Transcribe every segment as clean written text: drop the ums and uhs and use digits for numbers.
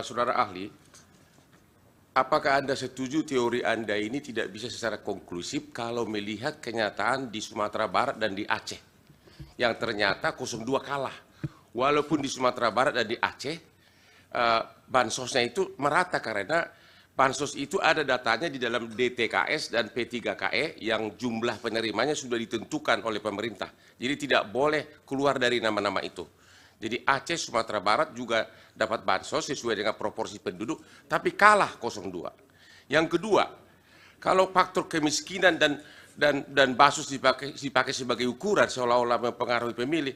Saudara ahli, apakah Anda setuju teori Anda ini tidak bisa secara konklusif kalau melihat kenyataan di Sumatera Barat dan di Aceh, yang ternyata 02 kalah. Walaupun di Sumatera Barat dan di Aceh, bansosnya itu merata karena bansos itu ada datanya di dalam DTKS dan P3KE yang jumlah penerimanya sudah ditentukan oleh pemerintah. Jadi tidak boleh keluar dari nama-nama itu. Jadi Aceh, Sumatera Barat juga dapat bansos sesuai dengan proporsi penduduk, tapi kalah 02. Yang kedua, kalau faktor kemiskinan dan bansos dipakai sebagai ukuran seolah-olah mempengaruhi pemilih,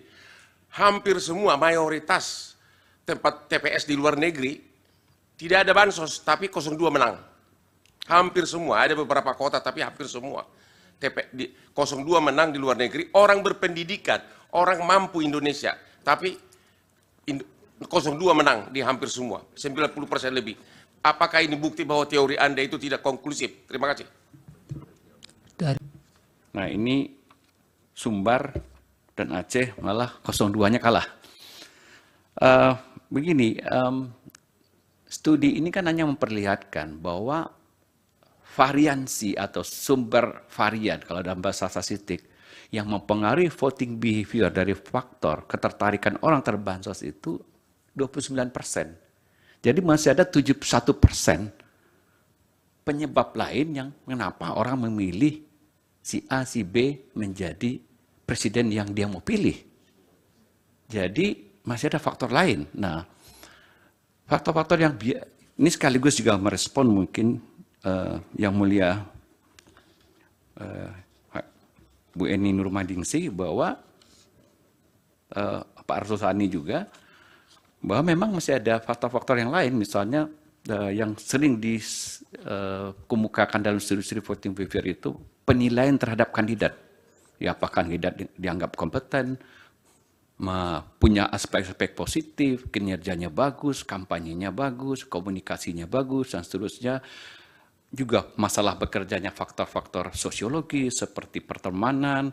hampir semua mayoritas tempat TPS di luar negeri tidak ada bansos, tapi 02 menang. Hampir semua, ada beberapa kota tapi hampir semua. 02 menang di luar negeri, orang berpendidikan, orang mampu Indonesia, tapi 02 menang di hampir semua, 90% lebih. Apakah ini bukti bahwa teori Anda itu tidak konklusif? Terima kasih. Nah, ini Sumbar dan Aceh malah 02-nya kalah. Begini, studi ini kan hanya memperlihatkan bahwa variansi atau sumber varian, kalau dalam bahasa statistik, yang mempengaruhi voting behavior dari faktor ketertarikan orang terbansos itu 29%. Jadi masih ada 71% penyebab lain yang mengapa orang memilih si A, si B menjadi presiden yang dia mau pilih. Jadi masih ada faktor lain. Nah, faktor-faktor yang ini sekaligus juga merespon mungkin yang mulia Bu Eni Nurmadingsi bahwa Pak Arsul Sani juga, bahwa memang masih ada faktor-faktor yang lain, misalnya yang sering dikemukakan dalam studi-studi voting behavior itu penilaian terhadap kandidat. Ya, apakah kandidat dianggap kompeten, punya aspek-aspek positif, kinerjanya bagus, kampanyenya bagus, komunikasinya bagus, dan seterusnya. Juga masalah bekerjanya faktor-faktor sosiologi seperti pertemanan,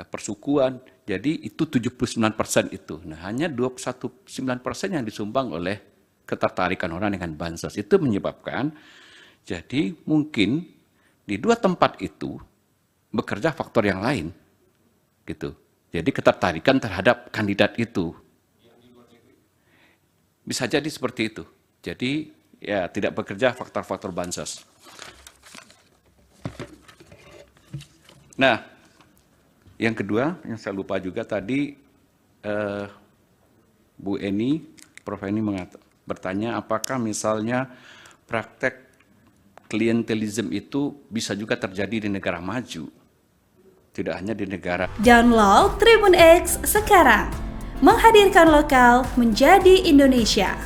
persukuan. Jadi itu 79% itu. Nah, hanya 29% yang disumbang oleh ketertarikan orang dengan bansos. Itu menyebabkan, jadi mungkin di dua tempat itu bekerja faktor yang lain. Gitu. Jadi ketertarikan terhadap kandidat itu. Bisa jadi seperti itu. Jadi ya tidak bekerja faktor-faktor bansos. Nah, yang kedua, yang saya lupa juga tadi, Bu Eni, Prof. Eni bertanya apakah misalnya praktek klientelisme itu bisa juga terjadi di negara maju, tidak hanya di negara. Download Tribun X sekarang, menghadirkan lokal menjadi Indonesia.